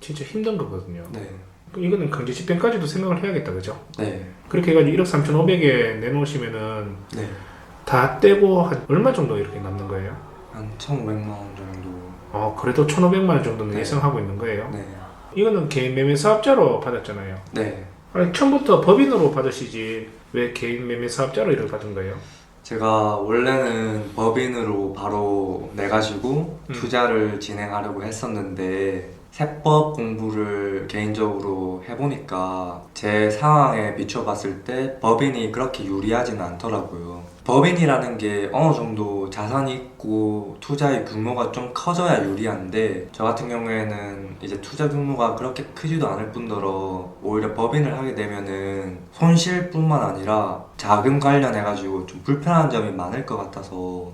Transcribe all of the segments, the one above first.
진짜 힘든 거거든요. 네. 이거는 강제집행까지도 생각을 해야겠다, 그죠? 네. 그렇게 해가지고 1억 3,500에 내놓으시면은 네. 다 떼고 한 얼마 정도 이렇게 남는 거예요? 한 1,500만 원 정도. 그래도 1,500만 원 정도는 네. 예상하고 있는 거예요? 네. 이거는 개인 매매 사업자로 받았잖아요. 네. 아니, 처음부터 법인으로 받으시지 왜 개인 매매 사업자로 이걸 받은 거예요? 제가 원래는 법인으로 바로 내가지고 투자를 진행하려고 했었는데 세법 공부를 개인적으로 해보니까 제 상황에 비춰봤을 때 법인이 그렇게 유리하지는 않더라고요. 법인이라는 게 어느 정도 자산이 있고 투자의 규모가 좀 커져야 유리한데 저 같은 경우에는 이제 투자 규모가 그렇게 크지도 않을 뿐더러 오히려 법인을 하게 되면은 손실뿐만 아니라 자금 관련해가지고 좀 불편한 점이 많을 것 같아서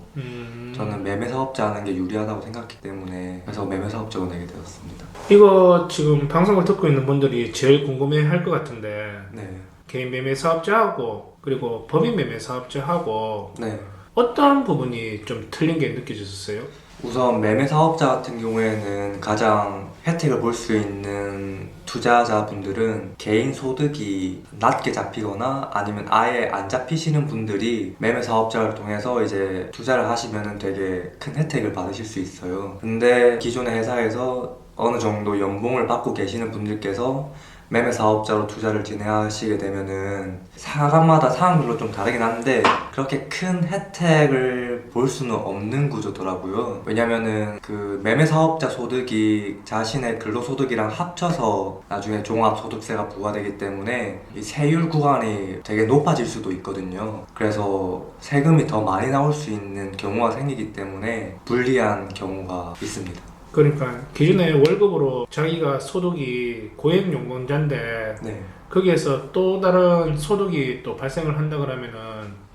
저는 매매 사업자 하는 게 유리하다고 생각했기 때문에 그래서 매매 사업자로 내게 되었습니다. 이거 지금 방송을 듣고 있는 분들이 제일 궁금해 할 것 같은데 네. 개인 매매 사업자하고 그리고 법인 매매 사업자하고 네. 어떤 부분이 좀 틀린 게 느껴졌어요? 우선 매매 사업자 같은 경우에는 가장 혜택을 볼 수 있는 투자자분들은 개인 소득이 낮게 잡히거나 아니면 아예 안 잡히시는 분들이 매매 사업자를 통해서 이제 투자를 하시면 되게 큰 혜택을 받으실 수 있어요. 근데 기존의 회사에서 어느 정도 연봉을 받고 계시는 분들께서 매매 사업자로 투자를 진행하시게 되면은 사람마다 상황별로 좀 다르긴 한데 그렇게 큰 혜택을 볼 수는 없는 구조더라고요. 왜냐면은 그 매매 사업자 소득이 자신의 근로소득이랑 합쳐서 나중에 종합소득세가 부과되기 때문에 이 세율 구간이 되게 높아질 수도 있거든요. 그래서 세금이 더 많이 나올 수 있는 경우가 생기기 때문에 불리한 경우가 있습니다. 그러니까 기존에 월급으로 자기가 소득이 고액용공자인데 네. 거기에서 또 다른 소득이 또 발생을 한다 그러면은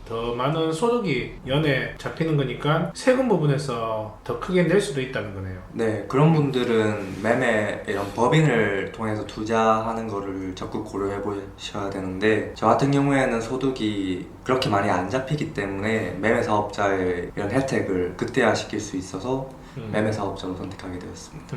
더 많은 소득이 연에 잡히는 거니까 세금 부분에서 더 크게 낼 수도 있다는 거네요. 네, 그런 분들은 매매 이런 법인을 통해서 투자하는 거를 적극 고려해 보셔야 되는데 저 같은 경우에는 소득이 그렇게 많이 안 잡히기 때문에 매매 사업자의 이런 혜택을 극대화시킬 수 있어서 매매 사업자로 선택하게 되었습니다.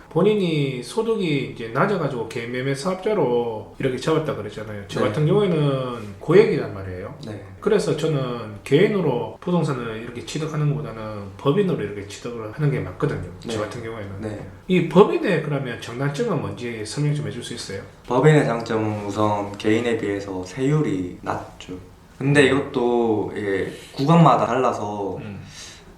본인이 소득이 이제 낮아가지고 개인 매매 사업자로 이렇게 잡았다 그랬잖아요. 저 네. 같은 경우에는 고액이란 말이에요. 네. 그래서 저는 개인으로 부동산을 이렇게 취득하는 것보다는 법인으로 이렇게 취득을 하는 게 맞거든요. 네. 저 같은 경우에는. 네. 이 법인의 그러면 장단점은 뭔지 설명 좀 해줄 수 있어요? 법인의 장점은 우선 개인에 비해서 세율이 낮죠. 근데 이것도 이게 구간마다 달라서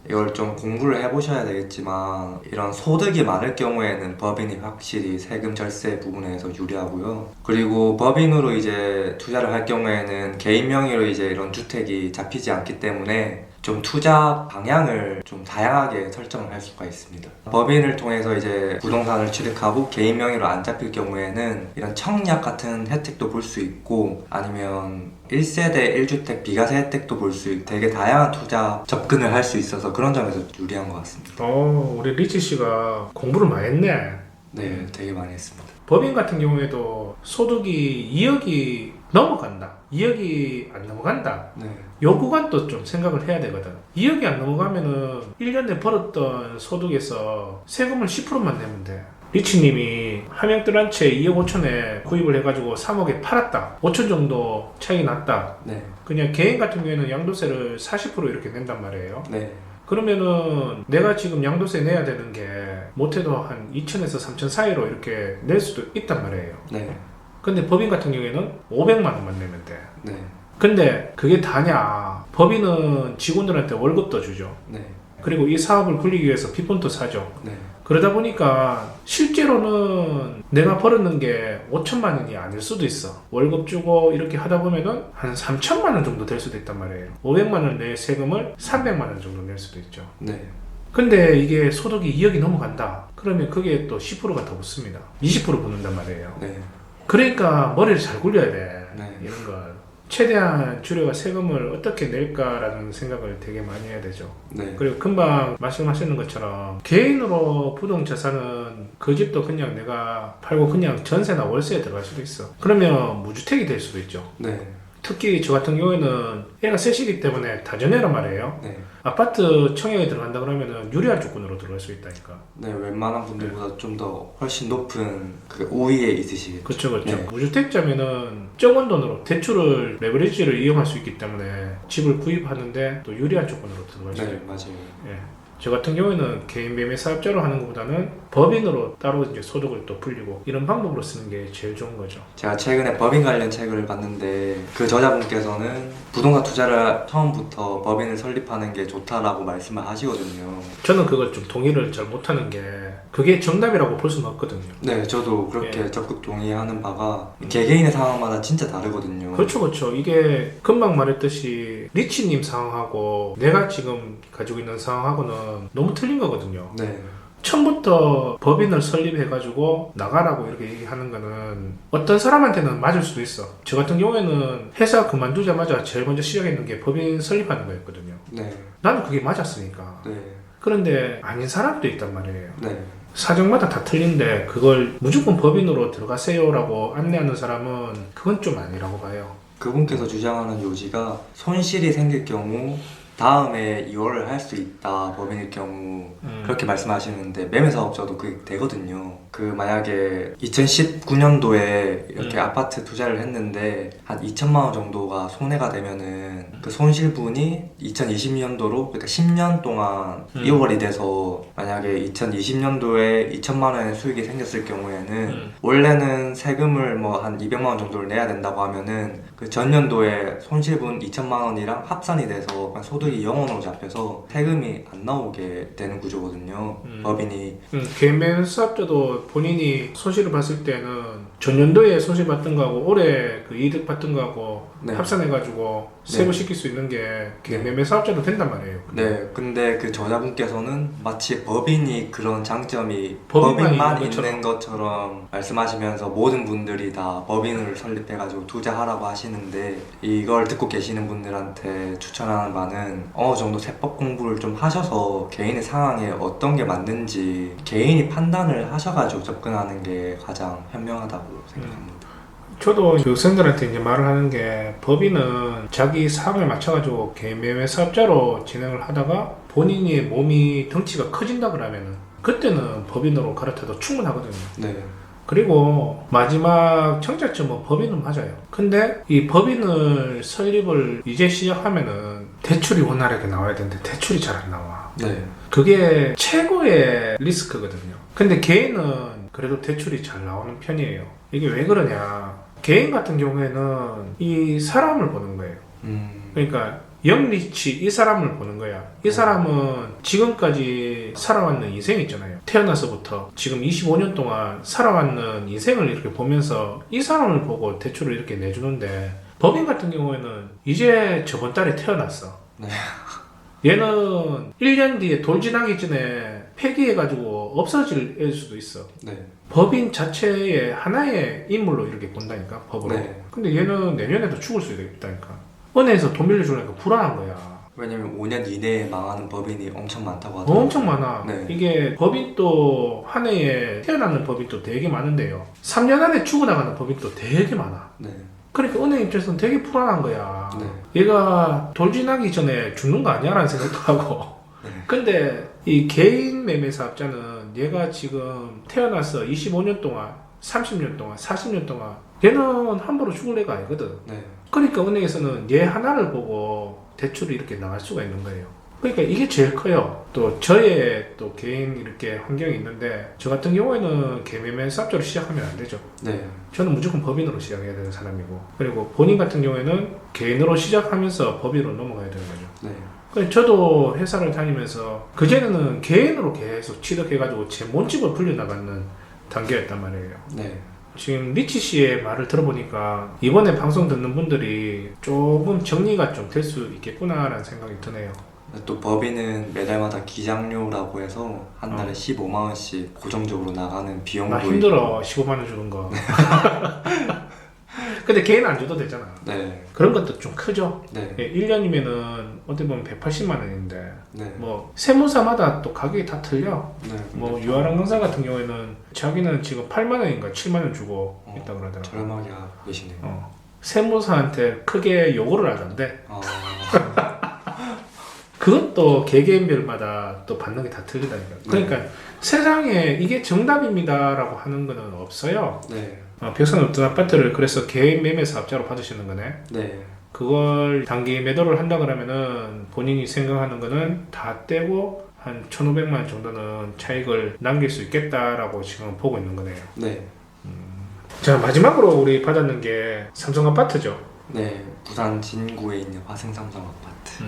이걸 좀 공부를 해보셔야 되겠지만 이런 소득이 많을 경우에는 법인이 확실히 세금 절세 부분에서 유리하고요. 그리고 법인으로 이제 투자를 할 경우에는 개인 명의로 이제 이런 주택이 잡히지 않기 때문에 좀 투자 방향을 좀 다양하게 설정을 할 수가 있습니다. 법인을 통해서 이제 부동산을 취득하고 개인 명의로 안 잡힐 경우에는 이런 청약 같은 혜택도 볼 수 있고 아니면 1세대 1주택 비과세 혜택도 볼 수 있고 되게 다양한 투자 접근을 할 수 있어서 그런 점에서 유리한 것 같습니다. 우리 리치 씨가 공부를 많이 했네. 네, 되게 많이 했습니다. 법인 같은 경우에도 소득이 2억이 넘어간다. 2억이 안 넘어간다. 네. 요 구간도 좀 생각을 해야 되거든. 2억이 안 넘어가면은 1년에 벌었던 소득에서 세금을 10%만 내면 돼. 리치님이 함영뜰 한 채 2억 5천에 구입을 해가지고 3억에 팔았다. 5천 정도 차이 났다. 네. 그냥 개인 같은 경우에는 양도세를 40% 이렇게 낸단 말이에요. 네. 그러면은 내가 지금 양도세 내야 되는 게 못해도 한 2천에서 3천 사이로 이렇게 낼 수도 있단 말이에요. 네. 근데 법인 같은 경우에는 500만 원만 내면 돼. 네. 근데 그게 다냐? 법인은 직원들한테 월급도 주죠. 네. 그리고 이 사업을 굴리기 위해서 비폰도 사죠. 네. 그러다 보니까 실제로는 내가 벌었는 게 5천만 원이 아닐 수도 있어. 월급 주고 이렇게 하다 보면은 한 3천만 원 정도 될 수도 있단 말이에요. 500만 원 내 세금을 300만 원 정도 낼 수도 있죠. 네. 근데 이게 소득이 2억이 넘어간다. 그러면 그게 또 10%가 더 붙습니다. 20% 붙는단 말이에요. 네. 그러니까 머리를 잘 굴려야 돼. 네. 이런 걸. 최대한 주류가 세금을 어떻게 낼까라는 생각을 되게 많이 해야 되죠. 네. 그리고 금방 말씀하시는 것처럼 개인으로 부동자산은 그 집도 그냥 내가 팔고 그냥 전세나 월세에 들어갈 수도 있어. 그러면 무주택이 될 수도 있죠. 네. 특히 저 같은 경우에는 애가 셋이기 때문에 다전애란 말이에요. 네. 아파트 청약에 들어간다 그러면은 유리한 조건으로 들어갈 수 있다니까. 네, 웬만한 분들보다 좀 더 훨씬 높은 그 우위에 있으시겠죠. 그렇죠, 그렇죠. 네. 무주택자면은 적은 돈으로 대출을 레버리지를 이용할 수 있기 때문에 집을 구입하는데 또 유리한 조건으로 들어갈 수 네, 있고. 맞아요. 예. 저 같은 경우에는 개인 매매 사업자로 하는 것보다는 법인으로 따로 이제 소득을 또 불리고 이런 방법으로 쓰는 게 제일 좋은 거죠. 제가 최근에 법인 관련 책을 봤는데 그 저자분께서는 부동산 투자를 처음부터 법인을 설립하는 게 좋다라고 말씀을 하시거든요. 저는 그걸 좀 동의를 잘 못하는 게 그게 정답이라고 볼 수는 없거든요. 네, 저도 그렇게 예. 적극 동의하는 바가 개개인의 상황마다 진짜 다르거든요. 그렇죠, 그렇죠. 이게 금방 말했듯이 리치님 상황하고 내가 지금 가지고 있는 상황하고는 너무 틀린 거거든요. 네, 처음부터 법인을 설립해가지고 나가라고 이렇게 얘기하는 거는 어떤 사람한테는 맞을 수도 있어. 저 같은 경우에는 회사 그만두자마자 제일 먼저 시작했는 게 법인 설립하는 거였거든요. 네, 나는 그게 맞았으니까. 네, 그런데 아닌 사람도 있단 말이에요. 네, 사정마다 다 틀린데 그걸 무조건 법인으로 들어가세요라고 안내하는 사람은 그건 좀 아니라고 봐요. 그분께서 주장하는 요지가 손실이 생길 경우 다음에 이월을 할 수 있다, 법인일 경우. 그렇게 말씀하시는데 매매 사업자도 그게 되거든요. 그 만약에 2019년도에 이렇게 아파트 투자를 했는데 한 2천만 원 정도가 손해가 되면은 그 손실분이 2020년도로 그러니까 10년 동안 이월이 돼서 만약에 2020년도에 2천만 원의 수익이 생겼을 경우에는 원래는 세금을 뭐 한 200만 원 정도를 내야 된다고 하면은 그 전년도에 손실분 2천만 원이랑 합산이 돼서 그냥 소득이 0원으로 잡혀서 세금이 안 나오게 되는 구조거든요. 법인이. 개인 매매 사업자도 본인이 손실을 봤을 때는 전년도에 손실 봤던 거하고 올해 그 이득 봤던 거하고 네. 합산해가지고 세부시킬 수 있는 게 개인 매매 사업자도 된단 말이에요. 네, 근데 그 저자분께서는 마치 법인이 그런 장점이 법인만 법인만 있는 있는 것처럼 말씀하시면서 모든 분들이 다 법인을 설립해가지고 투자하라고 하시는데 이걸 듣고 계시는 분들한테 추천하는 바는 어느 정도 세법 공부를 좀 하셔서 개인의 상황에 어떤 게 맞는지 개인이 판단을 하셔가지고 접근하는 게 가장 현명하다고 생각합니다. 저도 교육생들한테 이제 말을 하는 게 법인은 자기 사업에 맞춰가지고 개인 매매 사업자로 진행을 하다가 본인의 몸이 덩치가 커진다 그러면은 그때는 법인으로 갈아타도 충분하거든요. 네, 그리고 마지막 청약점은 법인은 맞아요. 근데 이 법인을 설립을 이제 시작하면은 대출이 원활하게 나와야 되는데 대출이 잘 안 나와. 네, 그게 최고의 리스크거든요. 근데 개인은 그래도 대출이 잘 나오는 편이에요. 이게 왜 그러냐? 개인 같은 경우에는 이 사람을 보는 거예요. 그러니까 영리치 이 사람을 보는 거야. 이 사람은 지금까지 살아왔는 인생 있잖아요. 태어나서부터 지금 25년 동안 살아왔는 인생을 이렇게 보면서 이 사람을 보고 대출을 이렇게 내주는데 법인 같은 경우에는 이제 저번 달에 태어났어. 네. 얘는 1년 뒤에 돌 지나기 전에 폐기해가지고 없어질 애 수도 있어. 네. 법인 자체의 하나의 인물로 이렇게 본다니까, 법으로. 네. 근데 얘는 내년에도 죽을 수도 있다니까. 은행에서 돈 빌려주니까 불안한 거야. 왜냐면 5년 이내에 망하는 법인이 엄청 많다고 하더라고요. 엄청 많아. 네. 이게 법인도 한 해에 태어나는 법인도 되게 많은데요. 3년 안에 죽어나가는 법인도 되게 많아. 네. 그러니까 은행 입장에서는 되게 불안한 거야. 네. 얘가 돌 지나기 전에 죽는 거 아니야? 라는 생각도 하고. 네. 근데 이 개인 매매 사업자는 얘가 지금 태어나서 25년 동안, 30년 동안, 40년 동안 얘는 함부로 죽을 애가 아니거든. 네. 그러니까 은행에서는 얘 하나를 보고 대출이 이렇게 나갈 수가 있는 거예요. 그러니까 이게 제일 커요. 또 저의 또 개인 이렇게 환경이 있는데 저 같은 경우에는 개인 매매 사업자로 시작하면 안 되죠. 네. 저는 무조건 법인으로 시작해야 되는 사람이고, 그리고 본인 같은 경우에는 개인으로 시작하면서 법인으로 넘어가야 되는 거죠. 네. 그래서 저도 회사를 다니면서 그전에는 개인으로 계속 취득해가지고 제 몸집을 불려나가는 단계였단 말이에요. 네. 지금 리치 씨의 말을 들어보니까 이번에 방송 듣는 분들이 조금 정리가 좀 될 수 있겠구나라는 생각이 드네요. 또 법인은 매달마다 기장료라고 해서 한 달에 15만 원씩 고정적으로 나가는 비용도 나 힘들어. 15만 원 주는 거. 근데 개인 안 줘도 되잖아. 네. 그런 것도 좀 크죠. 네. 1년이면은 어떻게 보면 180만 원인데 네. 뭐 세무사마다 또 가격이 다 틀려. 네. 뭐 유아랑 강사 같은 경우에는 자기는 지금 8만 원인가 7만 원 주고 있다 그러더라고. 저렴하게 하고 계시네요. 세무사한테 크게 요구를 하던데 어, 그것도 개개인별마다 또 받는 게 다 틀리다니까. 그러니까 세상에 이게 정답입니다라고 하는 거는 없어요. 네. 벽산 어떤 아파트를 그래서 개인 매매 사업자로 받으시는 거네. 네. 그걸 단기 매도를 한다 그러면은 본인이 생각하는 거는 다 떼고 한 1,500만 원 정도는 차익을 남길 수 있겠다라고 지금 보고 있는 거네요. 네. 자, 마지막으로 우리 받았는 게 삼성 아파트죠. 네. 부산 진구에 있는 화승삼성 아파트.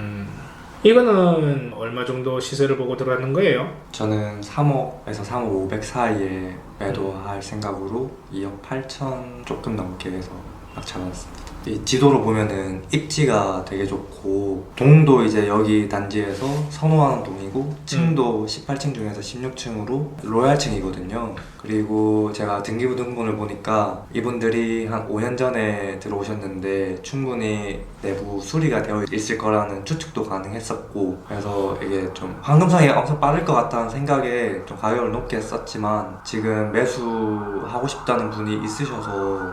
이거는 얼마 정도 시세를 보고 들어가는 거예요? 저는 3억에서 3억 500 사이에 매도할 생각으로 2억 8천 조금 넘게 해서 막 잡았습니다. 이 지도로 보면은 입지가 되게 좋고 동도 이제 여기 단지에서 선호하는 동이고 층도 18층 중에서 16층으로 로얄층이거든요. 그리고 제가 등기부등본을 보니까 이분들이 한 5년 전에 들어오셨는데 충분히 내부 수리가 되어 있을 거라는 추측도 가능했었고 그래서 이게 좀 황금성이 엄청 빠를 것 같다는 생각에 좀 가격을 높게 썼지만 지금 매수하고 싶다는 분이 있으셔서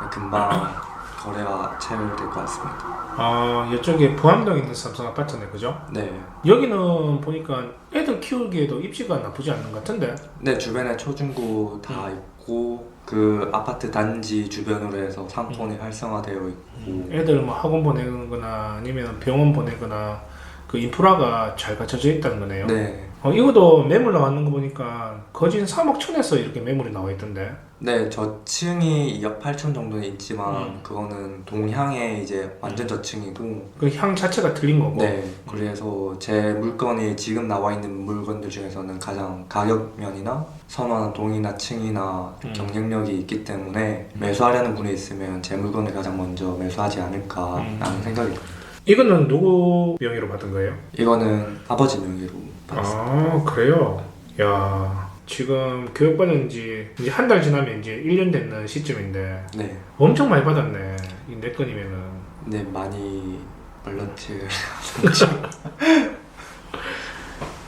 금방 거래가 체결될 것 같습니다. 이쪽에 부암동에 있는 삼성 아파트네, 그죠? 네. 여기는 보니까 애들 키우기에도 입지가 나쁘지 않는 것 같은데? 네, 주변에 초중고 다 있고 그 아파트 단지 주변으로 해서 상권이 활성화되어 있고 애들 뭐 학원 보내거나 아니면 병원 보내거나 그 인프라가 잘 갖춰져 있다는 거네요. 네. 이것도 매물 나왔는 거 보니까 거진 3억 천에서 이렇게 매물이 나와 있던데. 네, 저층이 2억 8천 정도는 있지만 그거는 동향의 이제 완전 저층이고 그 향 자체가 틀린 거고. 네, 그래서 제 물건이 지금 나와 있는 물건들 중에서는 가장 가격면이나 선호하는 동이나 층이나 경쟁력이 있기 때문에 매수하려는 분이 있으면 제 물건을 가장 먼저 매수하지 않을까라는 생각이 듭니다. 이거는 누구 명의로 받은 거예요? 이거는 아버지 명의로 받았습니다. 그래요? 야, 지금 교육받은 지 이제 한 달 지나면 이제 1년 됐는 시점인데 네, 엄청 많이 받았네. 이 내 건이면은. 네 많이 벌렀지.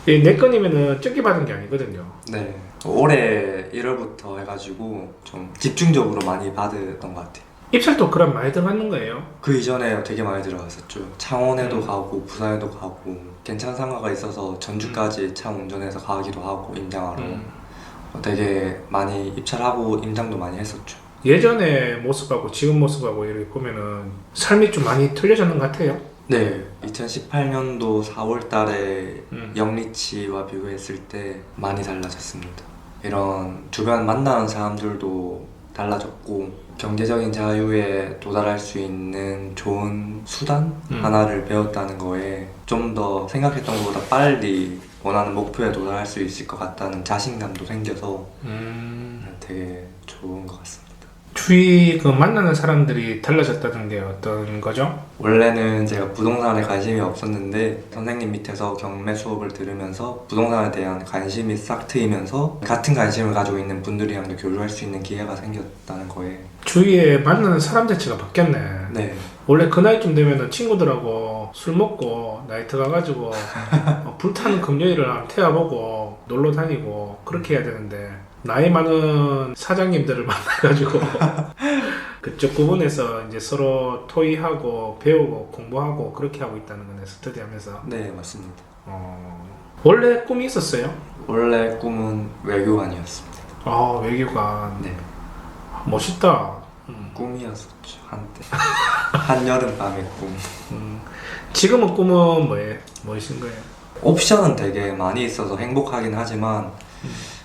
이 내 건이면은 적게 받은 게 아니거든요. 네, 올해 1월부터 해가지고 좀 집중적으로 많이 받았던 것 같아요. 입찰도 그럼 많이 들어갔는 거예요? 그 이전에 되게 많이 들어갔었죠. 창원에도 가고 부산에도 가고 괜찮은 상가가 있어서 전주까지 차 운전해서 가기도 하고 임장하러 되게 많이 입찰하고 임장도 많이 했었죠. 예전의 모습하고 지금 모습하고 이렇게 보면은 삶이 좀 많이 틀려졌는 것 같아요. 네, 2018년도 4월 달에 영리치와 비교했을 때 많이 달라졌습니다. 이런 주변 만나는 사람들도 달라졌고 경제적인 자유에 도달할 수 있는 좋은 수단 하나를 배웠다는 거에 좀 더 생각했던 것보다 빨리 원하는 목표에 도달할 수 있을 것 같다는 자신감도 생겨서 되게 좋은 것 같습니다. 주위 그 만나는 사람들이 달라졌다는 게 어떤 거죠? 원래는 제가 부동산에 관심이 없었는데 선생님 밑에서 경매 수업을 들으면서 부동산에 대한 관심이 싹 트이면서 같은 관심을 가지고 있는 분들이랑도 교류할 수 있는 기회가 생겼다는 거에 주위에 만나는 사람 자체가 바뀌었네. 네, 원래 그 나이쯤 되면은 친구들하고 술 먹고 나이트 가가지고 불타는 금요일을 한번 태워보고 놀러 다니고 그렇게 해야 되는데 나이 많은 사장님들을 만나가지고 그쪽 부분에서 이제 서로 토의하고 배우고 공부하고 그렇게 하고 있다는 거네. 스터디하면서. 네 맞습니다. 원래 꿈이 있었어요? 원래 꿈은 외교관이었습니다. 외교관. 네, 멋있다. 꿈이었었죠 한때. 한여름 밤의 꿈. 지금은 꿈은 뭐이신 거예요? 옵션은 되게 많이 있어서 행복하긴 하지만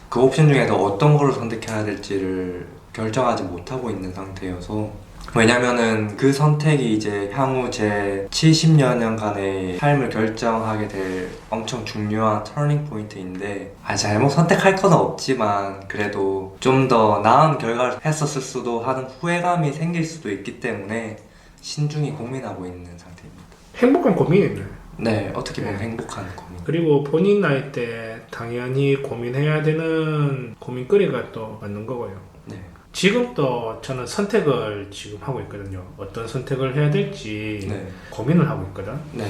그 옵션 중에서 어떤 거를 선택해야 될지를 결정하지 못하고 있는 상태여서 왜냐면은 그 선택이 이제 향후 제 70여 년간의 삶을 결정하게 될 엄청 중요한 터닝 포인트인데 잘못 선택할 건 없지만 그래도 좀 더 나은 결과를 했었을 수도 하는 후회감이 생길 수도 있기 때문에 신중히 고민하고 있는 상태입니다. 행복한 고민이네. 네, 어떻게 보면 행복한 고민. 그리고 본인 나이 때 당연히 고민해야 되는 고민거리가 또 맞는 거고요. 네. 지금 또 저는 선택을 지금 하고 있거든요. 어떤 선택을 해야 될지 네. 고민을 하고 있거든. 네.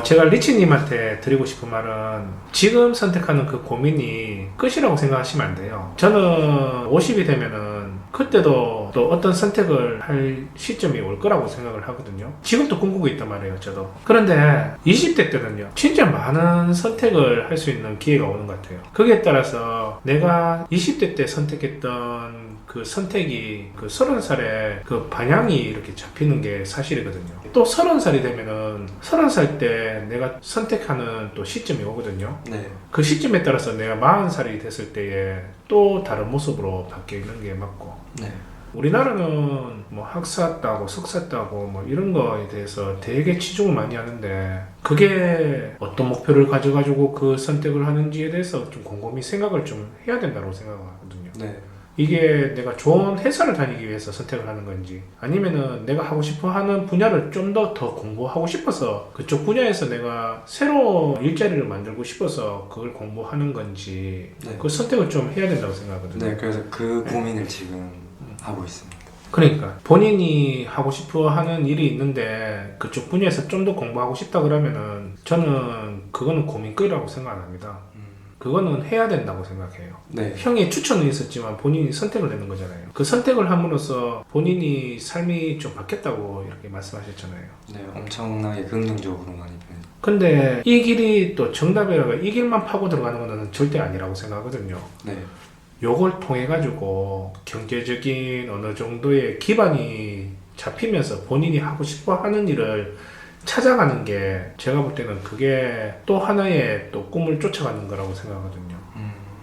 제가 리치님한테 드리고 싶은 말은 지금 선택하는 그 고민이 끝이라고 생각하시면 안 돼요. 저는 50이 되면은 그때도 또 어떤 선택을 할 시점이 올 거라고 생각을 하거든요. 지금도 꿈꾸고 있단 말이에요, 저도. 그런데 20대 때는요, 진짜 많은 선택을 할 수 있는 기회가 오는 것 같아요. 거기에 따라서 내가 20대 때 선택했던 그 선택이 그 30살에 그 방향이 이렇게 잡히는 게 사실이거든요. 또 30살이 되면은 30살 때 내가 선택하는 또 시점이 오거든요. 네. 그 시점에 따라서 내가 40살이 됐을 때에 또 다른 모습으로 바뀌어 있는 게 맞고, 네. 우리나라는 뭐 학사 따고 석사 따고 뭐 이런 거에 대해서 되게 치중을 많이 하는데, 그게 어떤 목표를 가져가지고 그 선택을 하는지에 대해서 좀 곰곰이 생각을 좀 해야 된다고 생각하거든요. 네. 이게 내가 좋은 회사를 다니기 위해서 선택을 하는 건지, 아니면은 내가 하고 싶어 하는 분야를 좀 더 공부하고 싶어서 그쪽 분야에서 내가 새로운 일자리를 만들고 싶어서 그걸 공부하는 건지, 네. 그 선택을 좀 해야 된다고 생각하거든요. 네, 그래서 그 고민을 지금 하고 있습니다. 그러니까 본인이 하고 싶어 하는 일이 있는데 그쪽 분야에서 좀 더 공부하고 싶다 그러면은 저는 그거는 고민거리라고 생각 안 합니다. 그거는 해야 된다고 생각해요. 네. 형의 추천은 있었지만 본인이 선택을 내는 거잖아요. 그 선택을 함으로써 본인이 삶이 좀 바뀌었다고 이렇게 말씀하셨잖아요. 네, 엄청나게 긍정적으로 많이 변했어요. 근데 이 길이 또 정답이라고 이 길만 파고 들어가는 거는 절대 아니라고 생각하거든요. 네. 요걸 통해 가지고 경제적인 어느 정도의 기반이 잡히면서 본인이 하고 싶어 하는 일을 찾아가는 게, 제가 볼 때는 그게 또 하나의 또 꿈을 쫓아가는 거라고 생각하거든요.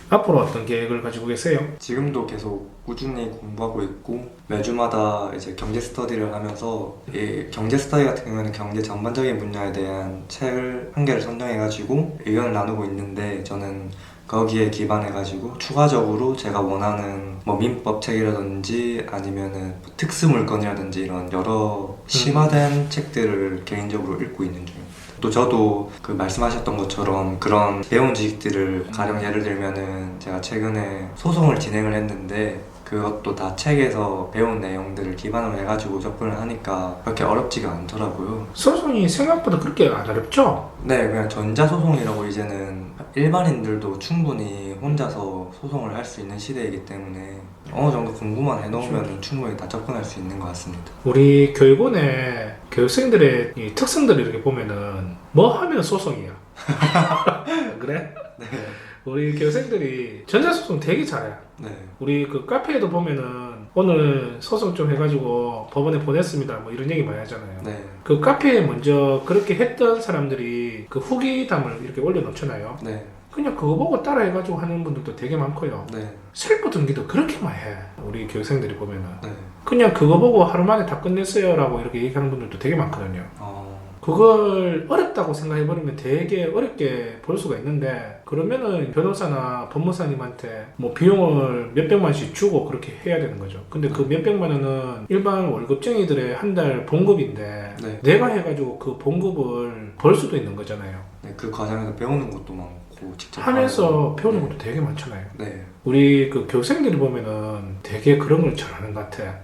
앞으로 어떤 계획을 가지고 계세요? 지금도 계속 꾸준히 공부하고 있고, 매주마다 이제 경제 스터디를 하면서, 이 경제 스터디 같은 경우에는 경제 전반적인 분야에 대한 책을 한 개를 선정해가지고 의견을 나누고 있는데, 저는 거기에 기반해가지고 추가적으로 제가 원하는 뭐 민법 책이라든지 아니면은 뭐 특수 물건이라든지 이런 여러 심화된 책들을 개인적으로 읽고 있는 중입니다. 또 저도 그 말씀하셨던 것처럼 그런 배운 지식들을, 가령 예를 들면은 제가 최근에 소송을 진행을 했는데 그것도 다 책에서 배운 내용들을 기반으로 해가지고 접근을 하니까 그렇게 어렵지가 않더라고요. 소송이 생각보다 그렇게 안 어렵죠? 네, 그냥 전자소송이라고 이제는 일반인들도 충분히 혼자서 소송을 할 수 있는 시대이기 때문에 어느 정도 공부만 해놓으면 충분히 다 접근할 수 있는 것 같습니다. 우리 교육원의 교육생들의 이 특성들을 이렇게 보면은 뭐 하면 소송이야. 그래? 네. 우리 교육생들이 전자소송 되게 잘해. 네. 우리 그 카페에도 보면은 오늘 소송 좀 해가지고 법원에 보냈습니다 뭐 이런 얘기 많이 하잖아요. 네. 그 카페에 먼저 그렇게 했던 사람들이 그 후기담을 이렇게 올려놓잖아요. 네. 그냥 그거 보고 따라 해가지고 하는 분들도 되게 많고요. 네. 셀프 등기도 그렇게 많이 해. 우리 교육생들이 보면은 네. 그냥 그거 보고 하루 만에 다 끝냈어요 라고 이렇게 얘기하는 분들도 되게 많거든요. 그걸 어렵다고 생각해버리면 되게 어렵게 볼 수가 있는데, 그러면은 변호사나 법무사님한테 뭐 비용을 몇백만씩 주고 그렇게 해야 되는 거죠. 근데 그 몇백만 원은 일반 월급쟁이들의 한 달 봉급인데 네. 내가 해가지고 그 봉급을 벌 수도 있는 거잖아요. 네. 그 과정에서 배우는 것도 많고 직접 하면서 하고. 배우는 네. 것도 되게 많잖아요. 네. 우리 그 교생들이 보면은 되게 그런 걸 잘하는 것 같아.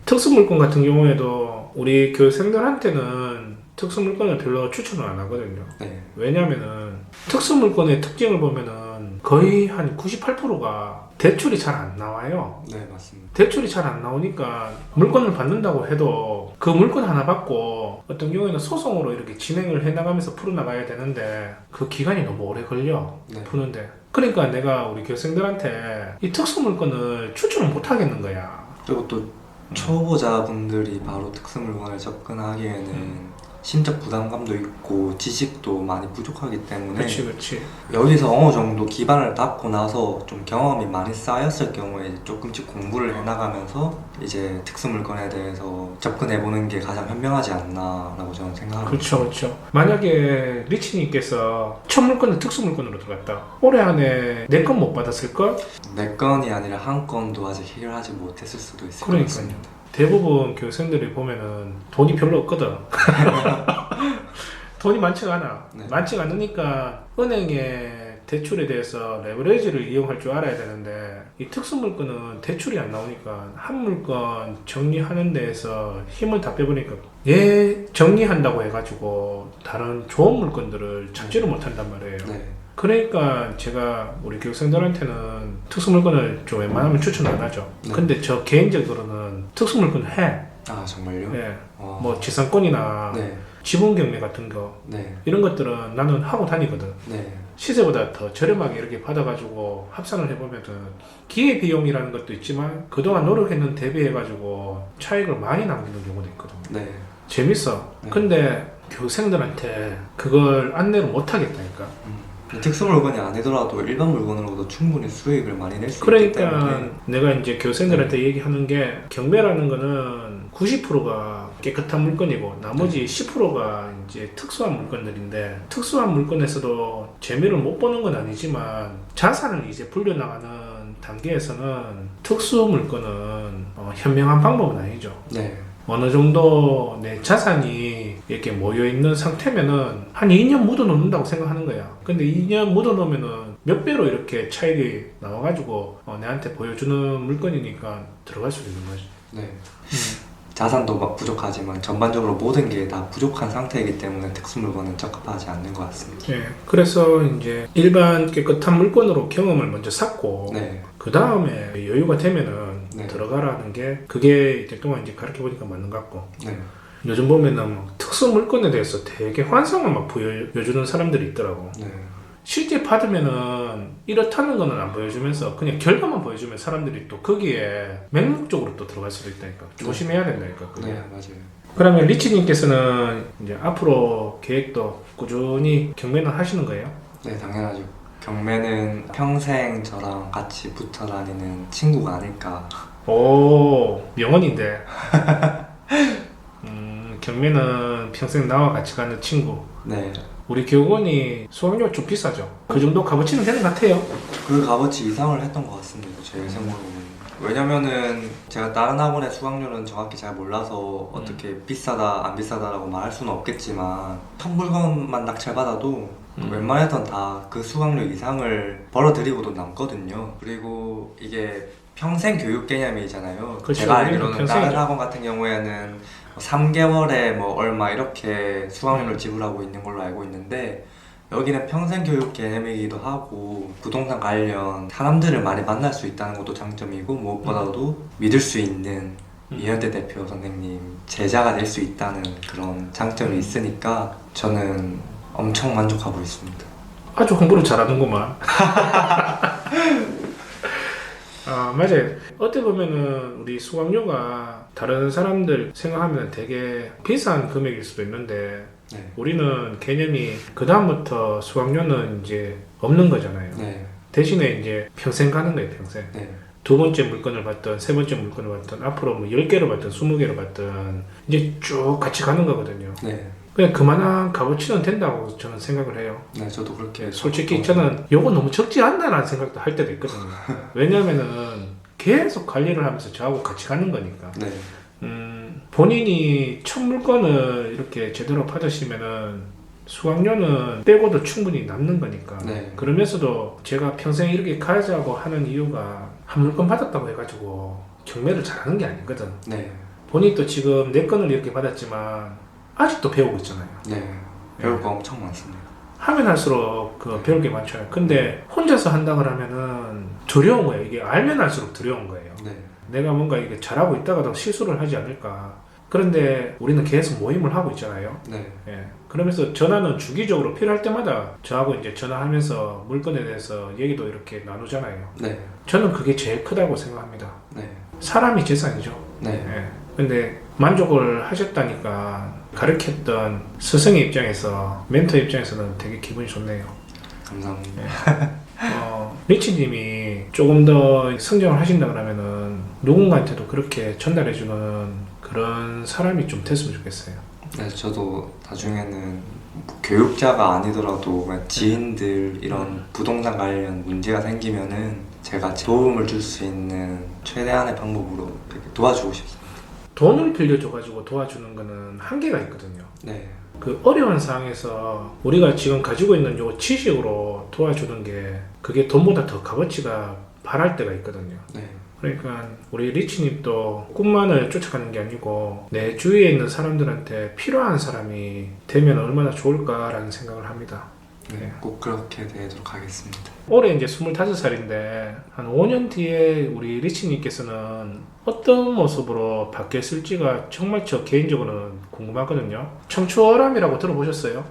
특수물건 같은 경우에도 우리 교생들한테는 특수물건을 별로 추천을 안 하거든요. 네. 왜냐면은 특수물건의 특징을 보면은 거의 한 98%가 대출이 잘 안 나와요. 네, 맞습니다. 대출이 잘 안 나오니까 물건을 받는다고 해도 그 물건 하나 받고 어떤 경우에는 소송으로 이렇게 진행을 해나가면서 풀어나가야 되는데 그 기간이 너무 오래 걸려. 네. 푸는데. 그러니까 내가 우리 교생들한테 이 특수물건을 추천을 못 하겠는 거야. 그리고 또 초보자분들이 바로 특수물건을 접근하기에는 심적 부담감도 있고 지식도 많이 부족하기 때문에, 그렇지. 여기서 어느 정도 기반을 닦고 나서 좀 경험이 많이 쌓였을 경우에 조금씩 공부를 해나가면서 이제 특수물건에 대해서 접근해보는 게 가장 현명하지 않나라고 저는 생각합니다. 그렇죠. 만약에 리치님께서 첫 물건은 특수물건으로 들어갔다. 올해 안에 내 건 못 받았을걸? 내 건이 아니라 한 건도 아직 해결하지 못했을 수도 있을 것 그러니까요. 같습니다. 대부분 교생들이 보면은 돈이 별로 없거든. 돈이 많지가 않아. 네. 많지가 않으니까 은행의 대출에 대해서 레버리지를 이용할 줄 알아야 되는데, 이 특수물건은 대출이 안 나오니까 한 물건 정리하는 데에서 힘을 다 빼버리니까 얘 정리한다고 해가지고 다른 좋은 물건들을 찾지를 못한단 말이에요. 네. 그러니까 제가 우리 교육생들한테는 특수물건을 좀 웬만하면 추천 안 하죠. 네. 근데 저 개인적으로는 특수물건 해. 아 정말요? 예. 어. 뭐 지상권이나 네. 지분 경매 같은 거 네. 이런 것들은 나는 하고 다니거든. 네. 시세보다 더 저렴하게 이렇게 받아가지고 합산을 해보면은 기회비용이라는 것도 있지만 그동안 노력했는 대비해가지고 차익을 많이 남기는 경우도 있거든. 네. 재밌어. 네. 근데 교생들한테 그걸 안내를 못 하겠다니까. 특수 물건이 아니더라도 일반 물건으로도 충분히 수익을 많이 낼 수 있기 그러니까 때문에 내가 이제 교생들한테 얘기하는 게 경매라는 거는 90%가 깨끗한 물건이고 나머지 10%가 이제 특수한 물건들인데 특수한 물건에서도 재미를 못 보는 건 아니지만 자산을 이제 불려나가는 단계에서는 특수 물건은 현명한 방법은 아니죠. 네. 어느 정도 내 자산이 이렇게 모여있는 상태면은 한 2년 묻어 놓는다고 생각하는 거야. 근데 2년 묻어 놓으면은 몇 배로 이렇게 차익이 나와가지고 내한테 보여주는 물건이니까 들어갈 수 있는 거지. 네. 자산도 막 부족하지만 전반적으로 모든 게 다 부족한 상태이기 때문에 특수 물건은 적합하지 않는 것 같습니다. 네. 그래서 이제 일반 깨끗한 물건으로 경험을 먼저 쌓고 네. 그 다음에 여유가 되면은 네. 들어가라는 게 그게 이제 동안 이제 가르쳐 보니까 맞는 것 같고. 네. 요즘 보면은 막 특수 물건에 대해서 되게 환상을 막 보여주는 사람들이 있더라고. 네. 실제 받으면은 이렇다는 거는 안 보여주면서 그냥 결과만 보여주면 사람들이 또 거기에 맹목적으로 또 들어갈 수도 있다니까. 조심해야 된다니까. 그게. 네, 맞아요. 그러면 리치님께서는 이제 앞으로 계획도 꾸준히 경매는 하시는 거예요? 네, 당연하죠. 경매는 평생 저랑 같이 붙어 다니는 친구가 아닐까. 오, 명언인데. 경매는 평생 나와 같이 가는 친구. 네. 우리 교육원이 수강료 좀 비싸죠? 그 정도 값어치는 되는 것 같아요. 그 값어치 이상을 했던 것 같습니다. 제 생각으로는. 왜냐면은 제가 다른 학원의 수강료는 정확히 잘 몰라서 어떻게 비싸다 안 비싸다라고 말할 수는 없겠지만 한 물건만 낙찰받아도 웬만해선 다 그 수강료 이상을 벌어들이고도 남거든요. 그리고 이게 평생 교육 개념이잖아요. 그렇죠. 제가 알기로는 다른 평생이죠. 학원 같은 경우에는 3개월에 뭐 얼마 이렇게 수강료를 지불하고 있는 걸로 알고 있는데 여기는 평생 교육 개념이기도 하고 부동산 관련 사람들을 많이 만날 수 있다는 것도 장점이고 무엇보다도 믿을 수 있는 이현대 대표 선생님 제자가 될 수 있다는 그런 장점이 있으니까 저는 엄청 만족하고 있습니다. 아주 공부를 잘하는구만. 아, 맞아요. 어떻게 보면은 우리 수강료가 다른 사람들 생각하면 되게 비싼 금액일 수도 있는데 네. 우리는 개념이 그 다음부터 수강료는 이제 없는 거잖아요. 네. 대신에 이제 평생 가는 거예요, 평생. 네. 두 번째 물건을 받든 세 번째 물건을 받든 앞으로 뭐 10개를 받든 20개를 받든 이제 쭉 같이 가는 거거든요. 네. 그냥 그만한 값어치는 된다고 저는 생각을 해요. 네, 저도 그렇게 솔직히 저는 요거 너무 적지 않나라는 생각도 할 때도 있거든요. 왜냐면은 계속 관리를 하면서 저하고 같이 가는 거니까. 네. 본인이 첫 물건을 이렇게 제대로 받으시면은 수강료는 빼고도 충분히 남는 거니까. 네. 그러면서도 제가 평생 이렇게 가자고 하는 이유가 한 물건 받았다고 해가지고 경매를 잘하는 게 아니거든. 네. 본인도 지금 내 건을 이렇게 받았지만 아직도 배우고 있잖아요. 네. 배울 거 엄청 많습니다. 하면 할수록 배울 게 많죠. 근데 혼자서 한다 그러면은 두려운 거예요. 이게 알면 알수록 두려운 거예요. 네. 내가 뭔가 이게 잘하고 있다가도 실수를 하지 않을까. 그런데 우리는 계속 모임을 하고 있잖아요. 네. 예. 그러면서 전화는 주기적으로 필요할 때마다 저하고 이제 전화하면서 물건에 대해서 얘기도 이렇게 나누잖아요. 네. 저는 그게 제일 크다고 생각합니다. 네. 사람이 재산이죠. 네. 예. 근데 만족을 하셨다니까 가르쳤던 스승의 입장에서 멘토 입장에서는 되게 기분이 좋네요. 감사합니다. 리치님이 조금 더 성장을 하신다 그러면은 누군가한테도 그렇게 전달해주는 그런 사람이 좀 됐으면 좋겠어요. 네, 저도 나중에는 교육자가 아니더라도 그냥 지인들 이런 부동산 관련 문제가 생기면은 제가 도움을 줄 수 있는 최대한의 방법으로 이렇게 도와주고 싶습니다. 돈을 빌려줘가지고 도와주는 거는 한계가 있거든요. 네. 그 어려운 상황에서 우리가 지금 가지고 있는 요 지식으로 도와주는 게 그게 돈보다 더 값어치가 바랄 때가 있거든요. 네. 그러니까 우리 리치님도 꿈만을 쫓아가는 게 아니고 내 주위에 있는 사람들한테 필요한 사람이 되면 얼마나 좋을까라는 생각을 합니다. 네, 꼭 그렇게 되도록 하겠습니다. 올해 이제 25살인데 한 5년 뒤에 우리 리치님께서는 어떤 모습으로 바뀌었을지가 정말 저 개인적으로는 궁금하거든요. 청초월함이라고 들어보셨어요?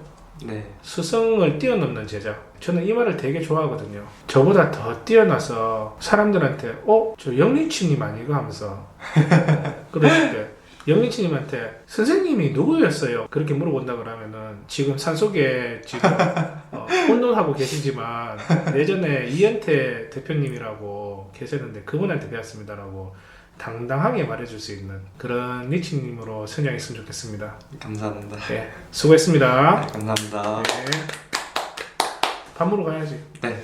네, 스승을 뛰어넘는 제자. 저는 이 말을 되게 좋아하거든요. 저보다 더 뛰어나서 사람들한테 저 영리치님 아니가 하면서 그러실 때 영리치님한테 선생님이 누구였어요? 그렇게 물어본다 그러면은 지금 산속에 지금 혼돈하고 계시지만 예전에 이현태 대표님이라고 계셨는데 그분한테 배웠습니다라고 당당하게 말해줄 수 있는 그런 리치님으로 선양했으면 좋겠습니다. 감사합니다. 네, 수고했습니다. 감사합니다. 네. 밥 먹으러 가야지. 네.